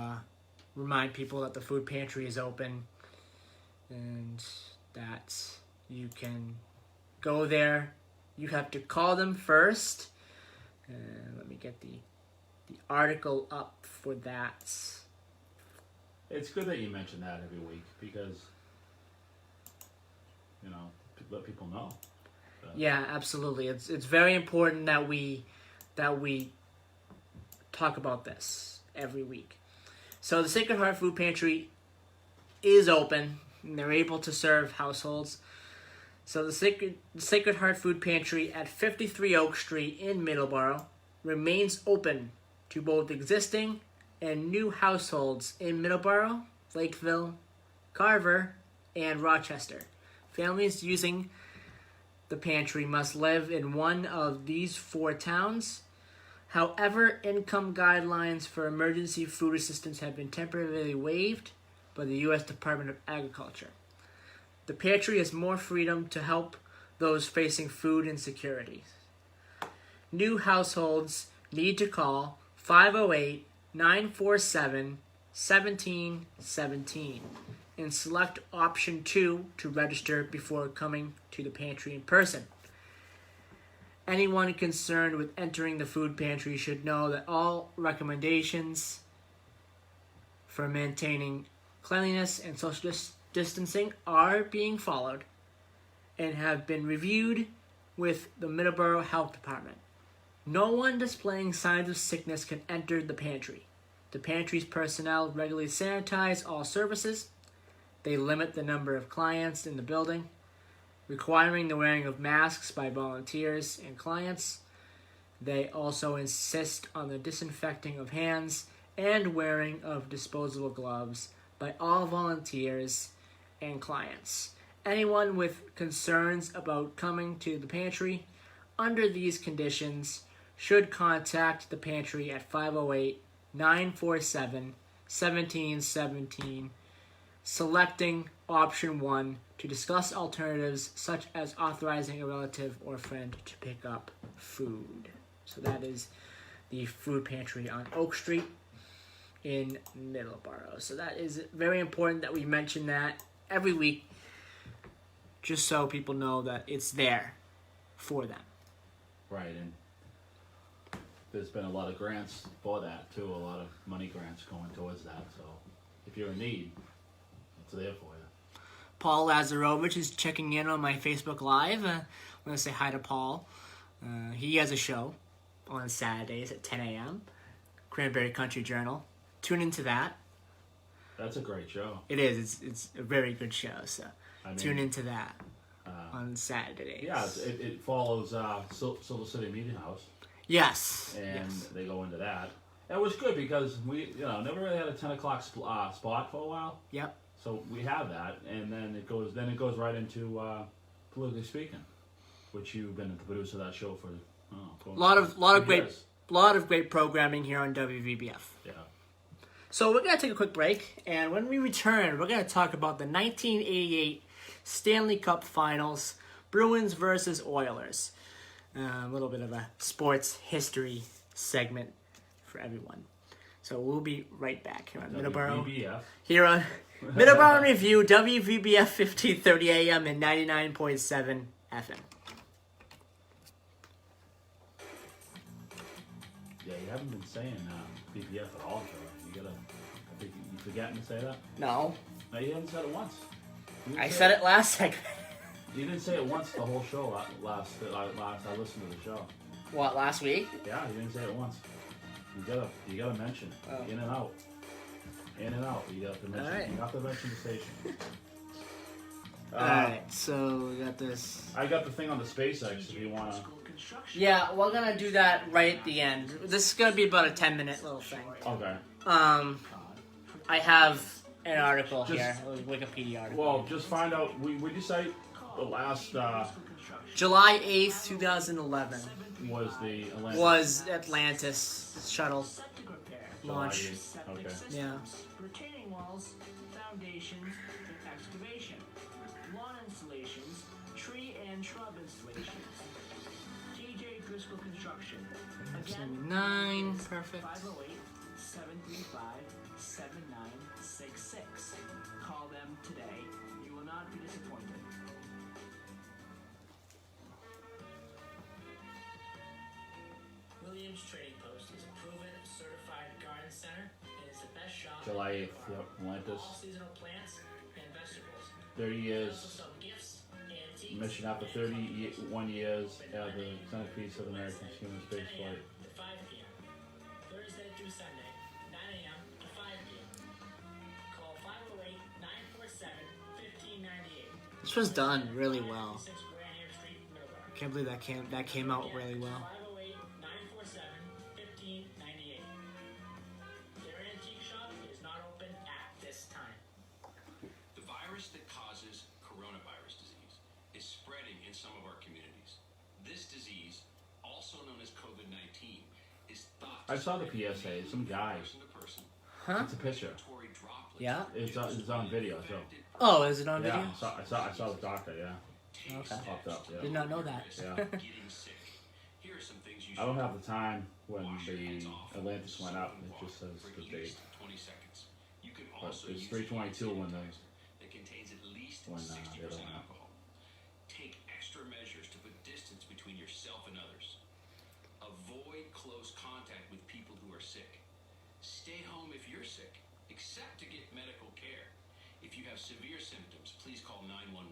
remind people that the food pantry is open and that you can go there. You have to call them first. Let me get the article up for that. It's good that you mention that every week because, let people know. Yeah, absolutely. It's very important that we talk about this every week. So the Sacred Heart Food Pantry is open, and they're able to serve households. So the Sacred Heart Food Pantry at 53 Oak Street in Middleboro remains open to both existing and new households in Middleboro, Lakeville, Carver, and Rochester. Families using the pantry must live in one of these 4 towns. However, income guidelines for emergency food assistance have been temporarily waived by the U.S. Department of Agriculture. The pantry has more freedom to help those facing food insecurity. New households need to call 508-947-1717 and select option 2 to register before coming to the pantry in person. Anyone concerned with entering the food pantry should know that all recommendations for maintaining cleanliness and social distancing are being followed and have been reviewed with the Middleboro Health Department. No one displaying signs of sickness can enter the pantry. The pantry's personnel regularly sanitize all services. They limit the number of clients in the building, requiring the wearing of masks by volunteers and clients. They also insist on the disinfecting of hands and wearing of disposable gloves by all volunteers and clients. Anyone with concerns about coming to the pantry under these conditions should contact the pantry at 508-947-1717, selecting option 1 to discuss alternatives such as authorizing a relative or friend to pick up food. So that is the food pantry on Oak Street in Middleboro. So that is very important that we mention that every week, just so people know that it's there for them. Right, and there's been a lot of grants for that too, a lot of money grants going towards that, so if you're in need, it's there for you. Paul Lazarovich is checking in on my Facebook Live. I want to say hi to Paul. He has a show on Saturdays at 10 a.m. Cranberry Country Journal. Tune into that. That's a great show. It is. It's a very good show, so tune into that on Saturdays. Yeah, it follows Silver City Meeting House. Yes. And they go into that. It was good because we, never really had a 10 o'clock spot for a while. Yep. So we have that, and then it goes right into Politically Speaking, which you've been the producer of that show for a lot of great programming here on WVBF. Yeah. So we're gonna take a quick break, and when we return, we're gonna talk about the 1988 Stanley Cup Finals, Bruins versus Oilers. A little bit of a sports history segment for everyone. So we'll be right back here on Middleboro. Here on Middleboro Review, WVBF 1530 AM and 99.7 FM. Yeah, you haven't been saying BBF at all, Joe. I think you forgetting to say that? No. No, you haven't said it once. I said it last segment. You didn't say it once the whole show last I listened to the show. What, last week? Yeah, you didn't say it once. You gotta mention in and out. In and out. You have to mention. Right. You have to mention the station. Alright, so we got this. I got the thing on the SpaceX if you wanna. Yeah, we're gonna do that right at the end. This is gonna be about a 10-minute little thing. Okay. I have an article here, a Wikipedia article. Well, just find out. Would you say the last July 8th, 2011 was Atlantis shuttle launch. Okay. Yeah. Retaining walls, foundations, excavation, lawn installations, tree and shrub installations. TJ Driscoll Construction. Again, 9, perfect. 508-735-7966. Call them today. You will not be disappointed. Williams Trading Post is a proven, certified garden center, and it's the best shop. July 8th, yep, Atlantis. All seasonal plants and vegetables. 30 years. Also sell gifts, antiques, Mission after 31 years at the centerpiece of American human space flight. to 5 p.m. Thursday through Sunday, 9 a.m. to 5 p.m. Call 508-947-1598. This was done really well. Can't believe that came out really well. 508-947-1598. Their some of our communities. This disease, also known as COVID-19, is thought to I saw the spread PSA. Some guy. person to person. Huh? It's a picture. Yeah. It's on video. So. Oh, is it on Yeah, video? I saw the doctor. Yeah. Okay. Popped up. Yeah. Did not know that. Yeah. Getting sick. Here are some things you I don't should have the time when the Atlantis went up. It just says for the at date. least 20 seconds. You can But also it's use 322 when that contains at least the 60% other one. alcohol. Take extra measures to put distance between yourself and others. Avoid close contact with people who are sick. Stay home if you're sick, except to get medical care. If you have severe symptoms, please call 911.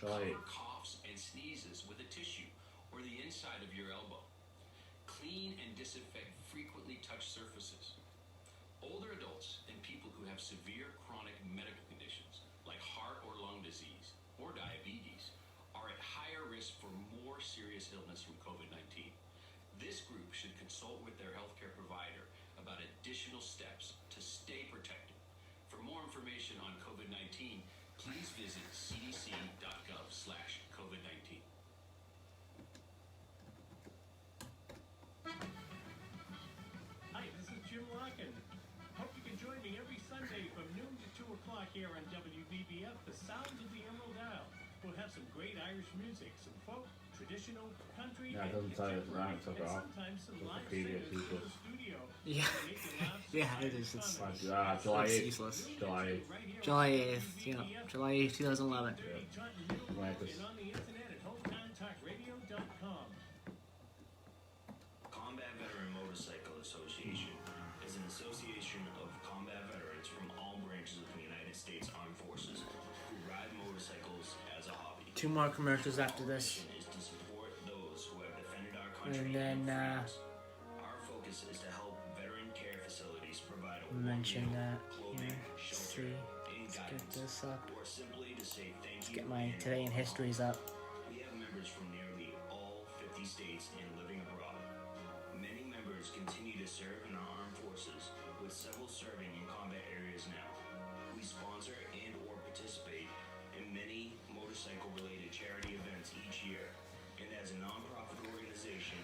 July Cover coughs and sneezes with a tissue or the inside of your elbow. Clean and disinfect frequently touched surfaces. Older adults and people who have severe chronic medical conditions like heart or lung disease or diabetes are at higher risk for more serious illness from COVID-19. This group should consult with their healthcare provider about additional steps to stay protected. For more information on COVID-19, please visit cdc.gov/COVID-19. Hi, this is Jim Larkin. Hope you can join me every Sunday from noon to 2 o'clock here on WVBF, the Sounds of the Emerald Isle. We'll have some great Irish music, some folk, traditional, country, Yeah, it and doesn't tell you it's contemporary, around, took and off. sometimes some live Wikipedia, singers in useless. the studio. Yeah. to make you laugh some Yeah, it Irish is. It's comedy. July It's 8th. useless. July 8th. Right here July on 8th. Yeah. WVBF, July 8th, 2011. Atlantis. and on the internet at homecontalkradio.com. Combat Veteran Motorcycle Association is an association of combat veterans from all branches of the United States Armed Forces who ride motorcycles as a hobby. 2 more commercials after this. Our mission is to support those who have defended our country And then, freedoms. Our focus is to help veteran care facilities provide a mention warm meal, that clothing, here. shelter, See. and Let's get guidance, this up. or simply to say thank Let's you. get my and Today in Histories up. we have members from nearly all 50 states and living abroad. Many members continue to serve in our armed forces, with several serving in combat areas now. We sponsor and or participate in many motorcycle-related charity events each year, and as a nonprofit organization,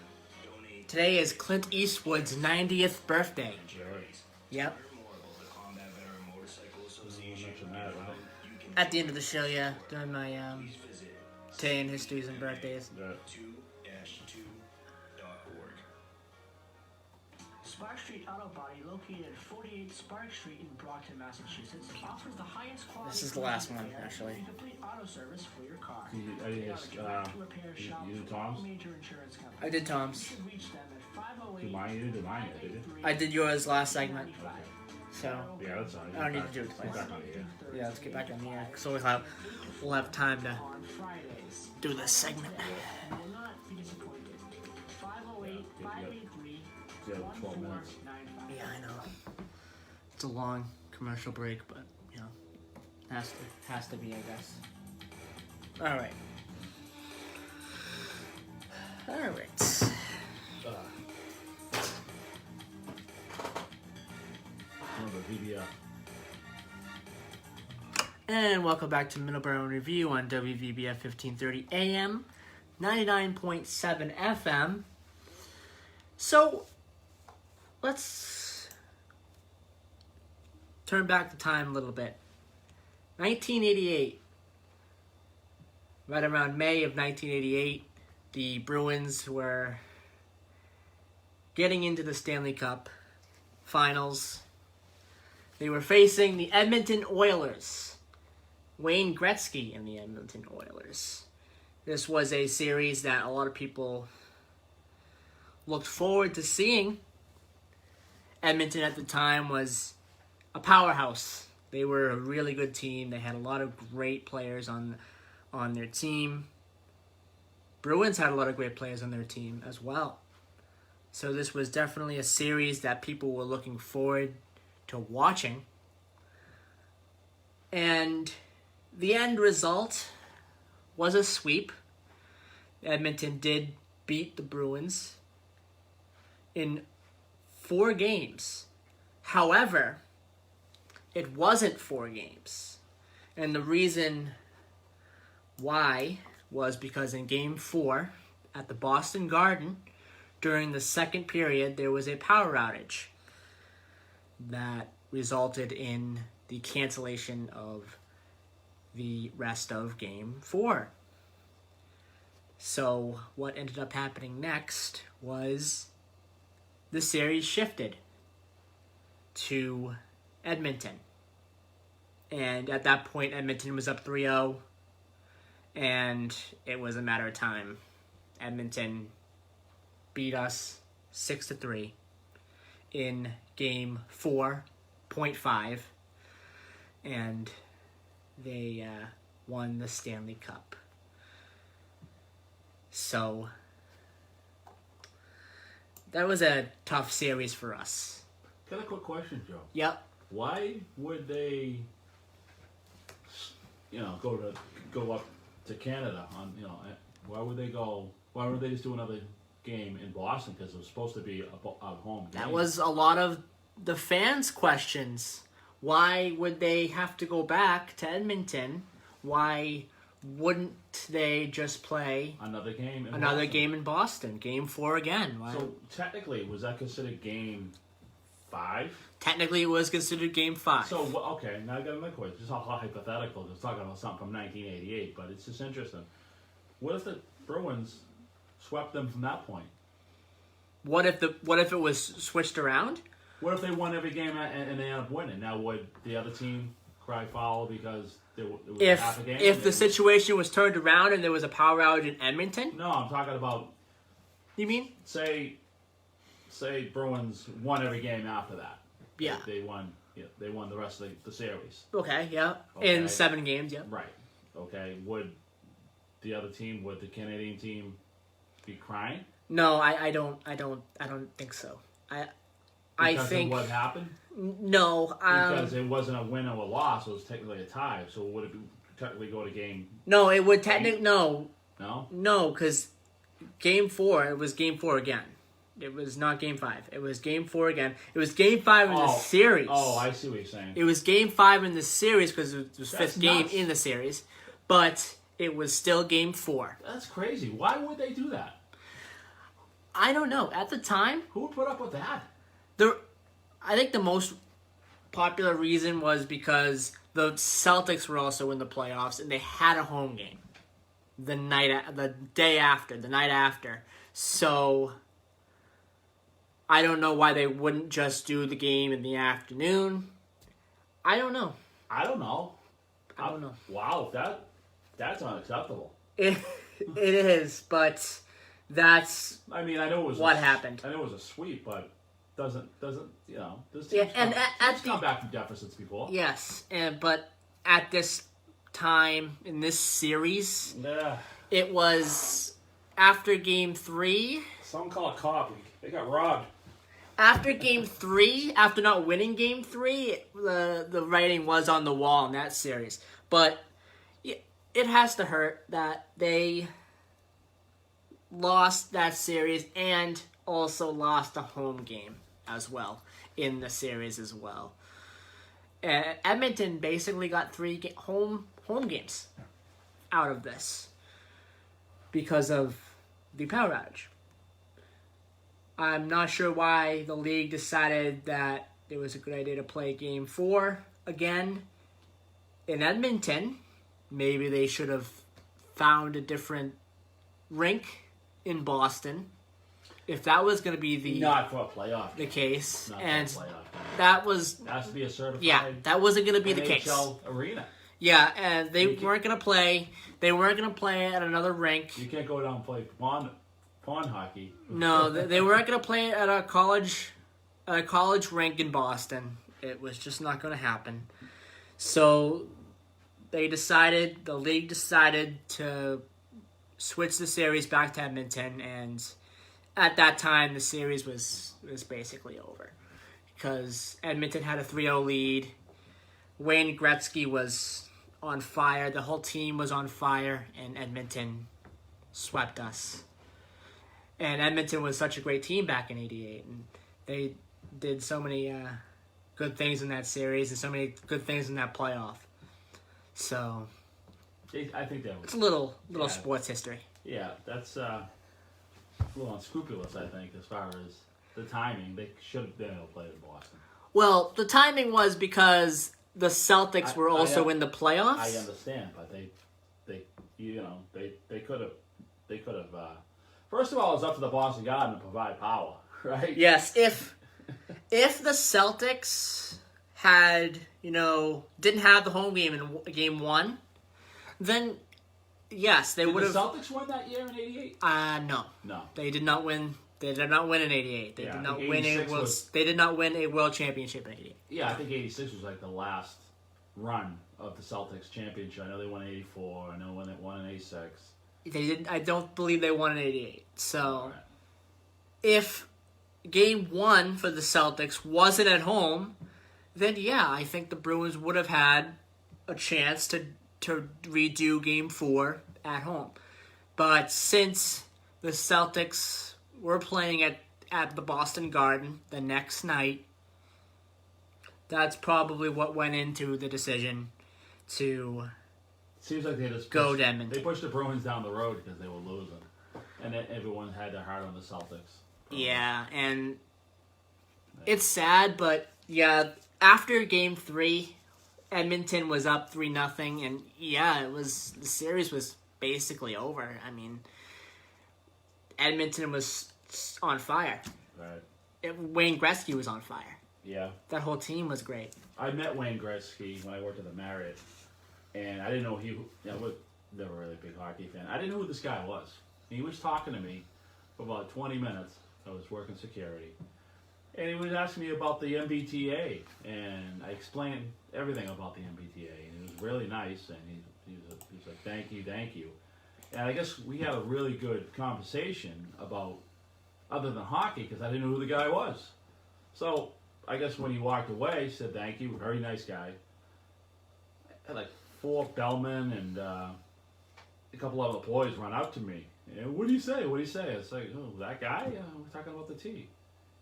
donate Today is Clint Eastwood's 90th birthday. charities. Yep. Learn more about the Combat Veteran Motorcycle Association mention that, and how right? you can At the end of the show, yeah. During my please visit Today in Histories and birthdays. Yeah. 2-2.org. Spark Street Auto Body, located at 48 Spark Street in Brockton, Massachusetts, offers the highest quality. This is the last one, care actually. and complete auto service for your car. I They are just, a direct repair shop you did for all Tom's? major insurance companies. I did Tom's. You should reach them at Do mine, you did mine yet, did you? 508-583-9995. I did yours last segment. So, Yeah, that's all right. I don't need to do it Get twice. back on the air. yeah, let's get back on the air. So we'll have time to On Fridays. do this segment. You will not be disappointed. 508-583-1495. Yeah, 12 minutes. Yeah, I know. It's a long commercial break, but you know, has to be, I guess. All right. Remember VBF. And welcome back to Middleboro Review on WVBF 1530 AM, 99.7 FM. So, let's turn back the time a little bit. 1988. Right around May of 1988, the Bruins were getting into the Stanley Cup Finals. They were facing the Edmonton Oilers. Wayne Gretzky and the Edmonton Oilers. This was a series that a lot of people looked forward to seeing. Edmonton at the time was a powerhouse. They were a really good team. They had a lot of great players on their team. Bruins had a lot of great players on their team as well. So this was definitely a series that people were looking forward to watching. And the end result was a sweep. Edmonton did beat the Bruins in 4 games. However, it wasn't 4 games. And the reason why was because in Game 4 at the Boston Garden, during the second period, there was a power outage that resulted in the cancellation of the rest of Game 4. So what ended up happening next was the series shifted to Edmonton. And at that point, Edmonton was up 3-0, and it was a matter of time. Edmonton beat us 6-3 in Game 4.5, and they won the Stanley Cup. So that was a tough series for us. Got a quick question, Joe. Yep. Why would they, go up to Canada on, why would they go? Why would they just do another game in Boston? Because it was supposed to be a home game. That was a lot of the fans' questions. Why would they have to go back to Edmonton? Why wouldn't they just play another game in Boston? Game 4 again. Why? So technically, was that considered Game 5? Technically, it was considered Game 5. So, okay, now I got another question. Just all hypothetical. Just talking about something from 1988, but it's just interesting. What if the Bruins swept them from that point? What if it was switched around? What if they won every game and they end up winning? Now, would the other team cry foul because it was half a game? If the situation was turned around and there was a power outage in Edmonton? No, I'm talking about... You mean? Say Bruins won every game after that. Yeah. They won the rest of the series. Okay, yeah. Okay. In 7 games, yeah. Right. Okay. Would the Canadian team be crying? No, I don't think so. I think of what happened? No. Because it wasn't a win or a loss, it was technically a tie. So would it technically go to game? No, it would technically No, because Game 4, it was Game 4 again. It was not Game 5. It was Game 4 again. It was Game 5 in the series. Oh, I see what you're saying. It was Game 5 in the series because it was That's fifth game nuts. in the series, but it was still Game 4. That's crazy. Why would they do that? I don't know. At the time, who would put up with that? I think the most popular reason was because the Celtics were also in the playoffs and they had a home game the night after. So I don't know why they wouldn't just do the game in the afternoon. I don't know. Wow, that's unacceptable. It is, but that's. I mean, I know it was what happened. I know it was a sweep, but doesn't this Yeah, and team's come back from deficits before. Yes, but at this time in this series, it was after Game 3. Someone call a cop. They got robbed. After Game 3, after not winning Game 3, the writing was on the wall in that series. But it has to hurt that they lost that series and also lost a home game as well in the series as well. Edmonton basically got 3 home games out of this because of the power outage. I'm not sure why the league decided that it was a good idea to play Game 4 again in Edmonton. Maybe they should have found a different rink in Boston. If that was going to be not for a playoff, the case, not and for a playoff. that was it has to be a certified. Yeah, that wasn't going to be the case. NHL arena. Yeah, and they weren't going to play. They weren't going to play at another rink. You can't go down and play pond hockey. No, they weren't going to play at a college rink in Boston. It was just not going to happen. So the league decided to switch the series back to Edmonton, and at that time the series was basically over because Edmonton had a 3-0 lead. Wayne Gretzky was on fire. The whole team was on fire, and Edmonton swept us. And Edmonton was such a great team back in '88, and they did so many good things in that series and so many good things in that playoff. So I think that was... It's a little sports history. Yeah, that's a little unscrupulous, I think, as far as the timing. They should have been able to play in Boston. Well, the timing was because the Celtics were also in the playoffs. I understand, but they could have. First of all, it's up to the Boston Garden to provide power, right? Yes, if the Celtics had didn't have the home game in game 1, then yes, they would have. Did the Celtics win that year in '88? No, they did not win. They did not win in '88. They did not win a world. They did not win a world championship in '88. Yeah, I think '86 was like the last run of the Celtics championship. I know they won '84. I know when they won in '86. They didn't. I don't believe they won in '88. So, if game 1 for the Celtics wasn't at home, then yeah, I think the Bruins would have had a chance to redo game 4 at home. But since the Celtics were playing at the Boston Garden the next night, that's probably what went into the decision to seems like they just go to Edmonton. They pushed the Bruins down the road because they were losing. And then everyone had their heart on the Celtics. Probably. Yeah, and it's sad, but yeah, after game 3, Edmonton was up 3-0, and yeah, the series was basically over. I mean, Edmonton was on fire. Right. Wayne Gretzky was on fire. Yeah. That whole team was great. I met Wayne Gretzky when I worked at the Marriott, and I didn't know was never really a big hockey fan. I didn't know who this guy was. He was talking to me for about 20 minutes. I was working security. And he was asking me about the MBTA, and I explained everything about the MBTA, and it was really nice, and he was like, thank you. And I guess we had a really good conversation about other than hockey, because I didn't know who the guy was. So I guess when he walked away, he said thank you, very nice guy. I had like 4 bellmen and a couple other employees run up to me. And what do you say? It's like, oh, that guy? We're talking about the T.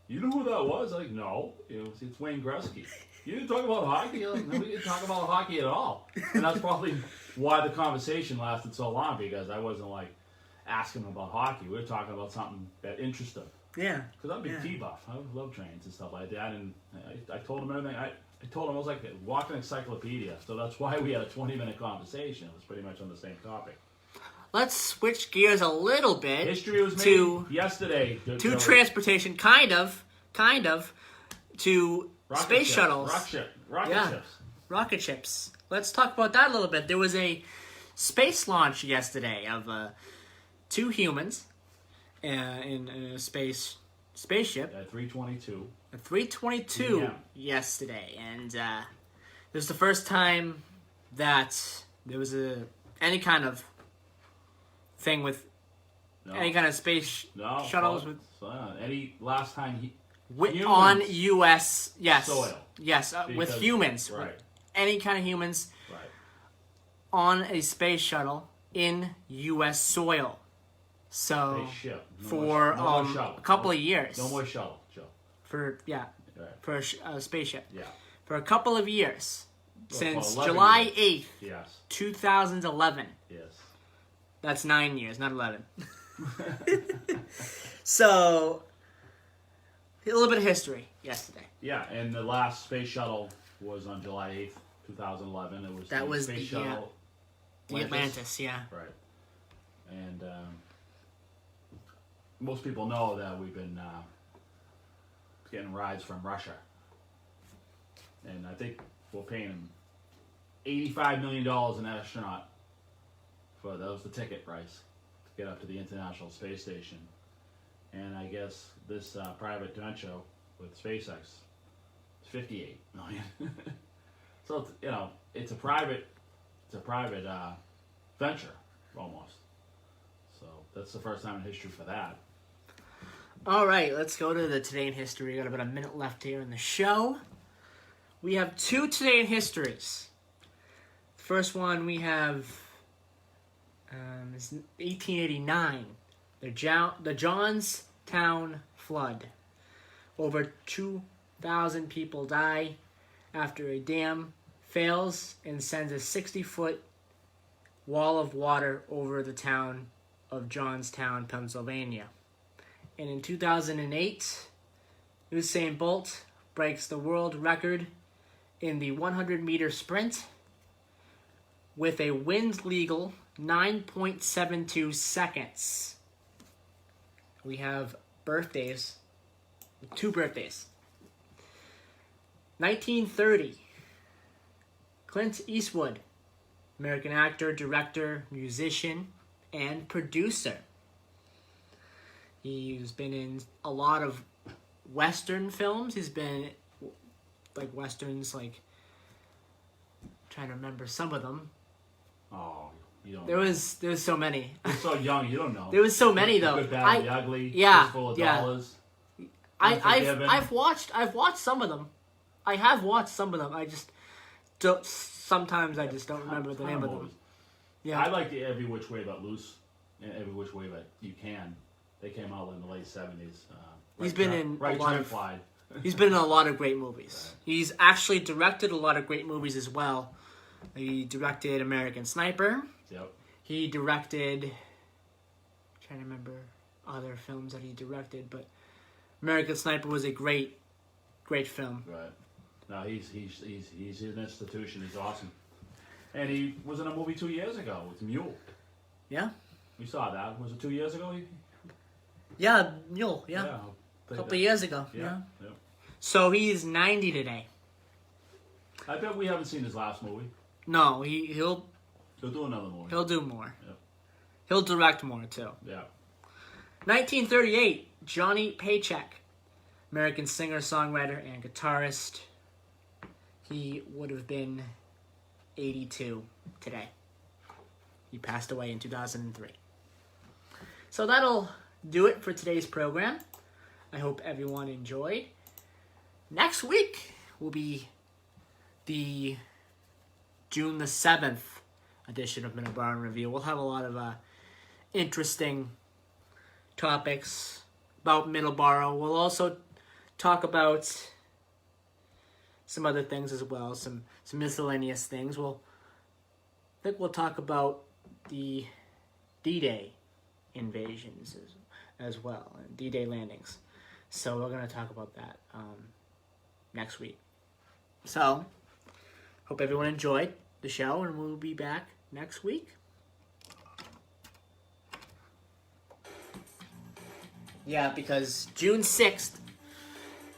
You know who that was? I'm like, no, it's Wayne Gretzky. You didn't talk about hockey? Like, no, we didn't talk about hockey at all. And that's probably why the conversation lasted so long, because I wasn't like asking him about hockey. We were talking about something that interested him. Yeah. Because I'm a big T-buff. I love trains and stuff like that. And I told him everything. I told him I was like a walking encyclopedia. So that's why we had a 20-minute conversation. It was pretty much on the same topic. Let's switch gears a little bit. History was made yesterday. To transportation, kind of, to rocket space ships. shuttles. Rocket ships. Rocket ships. Let's talk about that a little bit. There was a space launch yesterday of 2 humans in a spaceship. At 3:22. At 3:22 yesterday, and it was the first time that there was any kind of thing with any kind of space shuttles with any last time on U.S. soil. Yes, with humans, right? With any kind of humans, right? On a space shuttle in U.S. soil. So for a couple of years, no more shuttle, Joe. For a spaceship. Yeah. For a couple of years, since July 8th, 2011. Yes. That's 9 years, not 11. So, a little bit of history yesterday. Yeah, and the last space shuttle was on July 8th, 2011. It was the space shuttle. The Atlantis, yeah. Right. And most people know that we've been getting rides from Russia. And I think we're paying them $85 million an astronaut. That was the ticket price to get up to the International Space Station. And I guess this private venture with SpaceX is $58 million. So it's a private venture almost. So that's the first time in history for that. All right, let's go to the Today in History. We got about a minute left here in the show. We have 2 Today in Histories. The first one we have is 1889. The Johnstown flood. Over 2,000 people die after a dam fails and sends a 60-foot wall of water over the town of Johnstown, Pennsylvania. And in 2008, Usain Bolt breaks the world record in the 100-meter sprint with a wind-legal 9.72 seconds. We have birthdays, 2 birthdays. 1930, Clint Eastwood, American actor, director, musician, and producer. He's been in a lot of Western films. He's been like Westerns, like, trying to remember some of them. Oh, you don't. There was so many. You're so young, you don't know. There was so many though. The Good, Bad, and the Ugly. Yeah, Fistful of yeah. Dollars. I've watched some of them. I have watched some of them. I just don't. Sometimes I just don't remember the name of them. Yeah, I like the Every Which Way But Loose and Every Which Way But You Can. They came out in the late 70s. He's been in Right a lot Turn of. Clyde. He's been in a lot of great movies. Right. He's actually directed a lot of great movies as well. He directed American Sniper. Yep. He directed. I'm trying to remember other films that he directed, but American Sniper was a great film. Right. No, he's an institution. He's awesome. And he was in a movie 2 years ago with Mule. Yeah. We saw that. Was it 2 years ago? Yeah, Mule. Yeah. A couple of years ago. Yeah. So he's 90 today. I bet we haven't seen his last movie. No, he'll do another movie. He'll do more. Yep. He'll direct more too. Yeah. 1938, Johnny Paycheck, American singer, songwriter, and guitarist. He would have been 82 today. He passed away in 2003. So that'll do it for today's program. I hope everyone enjoyed. Next week will be the June the 7th edition of Middleboro Review. We'll have a lot of interesting topics about Middleboro. We'll also talk about some other things as well, some miscellaneous things. I think we'll talk about the D-Day invasions as well, and D-Day landings. So we're going to talk about that next week. So, hope everyone enjoyed the show, and we'll be back next week. Yeah, because June 6th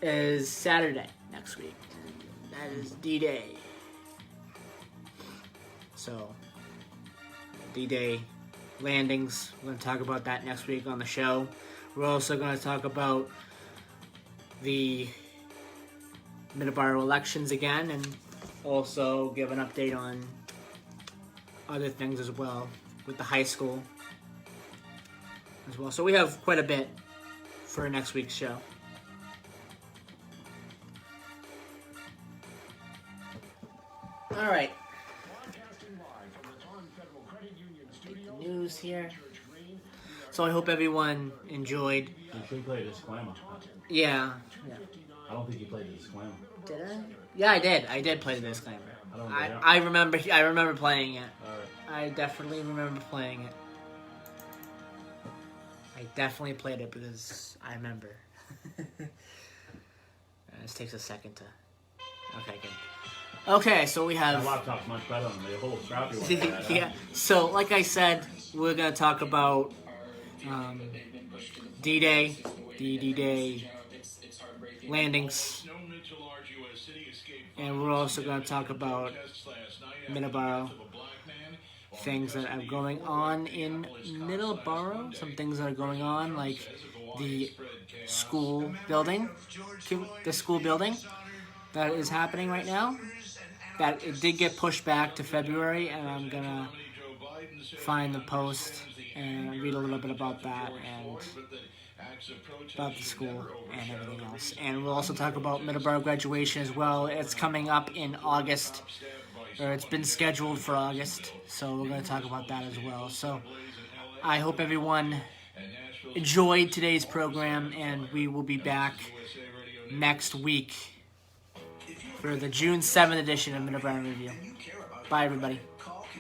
is Saturday next week. That is D-Day. So, D-Day landings. We're going to talk about that next week on the show. We're also going to talk about the Middleboro elections again, and also give an update on other things as well with the high school as well. So we have quite a bit for next week's show. All right. News here. So I hope everyone enjoyed. You should play a disclaimer. Yeah. I don't think you played the disclaimer. Did I? Yeah, I did. I did play the disclaimer. I remember playing it. All right. I definitely remember playing it. I definitely played it because I remember. This takes a second to. Okay, good. Okay, so we have. My laptop's much better than the whole scrappy one. Yeah. So, like I said, we're gonna talk about D-Day, the D-Day landings, and we're also gonna talk about Middleboro, things that are going on in Middleboro. Some things that are going on, like the school building, that is happening right now. That it did get pushed back to February, and I'm gonna find the post and read a little bit about that and about the school and everything else. And we'll also talk about Middleboro graduation as well. It's coming up in August, or it's been scheduled for August, so we're going to talk about that as well. So I hope everyone enjoyed today's program, and we will be back next week for the June 7th edition of Middleboro Review. Bye, everybody.